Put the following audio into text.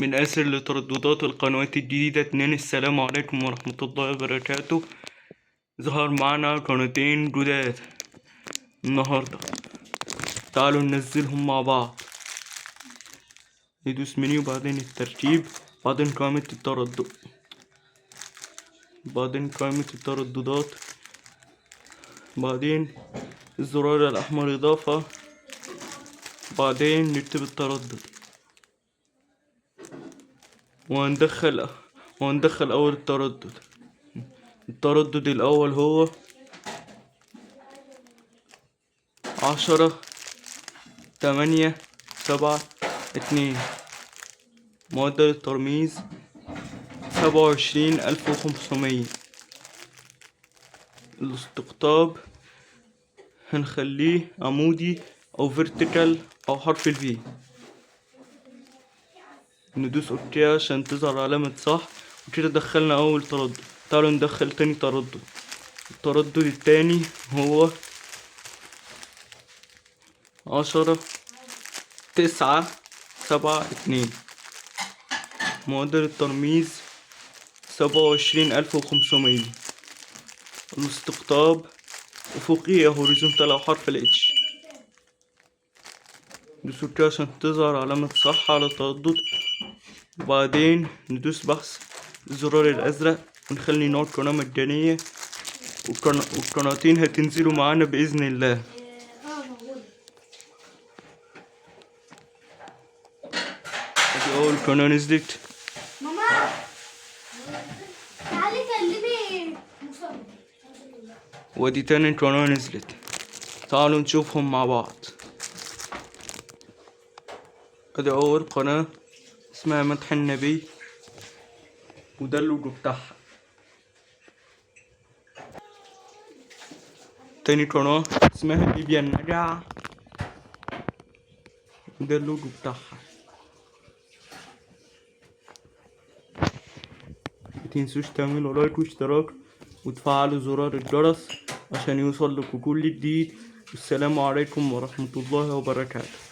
من آسر لترددات القنوات الجديدة 2. السلام عليكم ورحمة الله وبركاته. ظهر معنا قناتين جداد النهاردة، تعالوا ننزلهم مع بعض. ندوس منيو، بعدين الترتيب، بعدين قائمة التردد، بعدين قائمة الترددات، بعدين الزرار الأحمر إضافة، بعدين نكتب التردد وهندخل أول التردد الأول هو 10,8,7,2. معدل الترميز 27,500. الاستقطاب هنخليه عمودي أو فيرتيكال أو حرف الفي. ندوس اوكي عشان تظهر علامة صح، وكده دخلنا أول تردد. تعالوا ندخل تاني تردد. التردد التاني هو 10,9,7,2. معدل الترميز 27,500. الاستقطاب أفقي هوريزونتال أو حرف الاتش. ندوس اوكي عشان تظهر علامة صح على التردد، وبعدين ندوس بحث الزرار الأزرق ونخلي نوع قناة مجانية، والقناتين هتنزلوا معانا بإذن الله. ادي أول قناة نزلت. ماما تعالي كلمي مصطفى. ودي تاني قناة نزلت، تعالوا نشوفهم مع بعض. ادي أول قناة اسمها مدح النبي، وده اللوجو بتاعها. تاني قناة اسمها بيبيا النجع، وده اللوجو بتاعها. متنسوش تعملوا لايك واشتراك وتفعلوا زرار الجرس عشان يوصل لكم كل جديد. والسلام عليكم ورحمة الله وبركاته.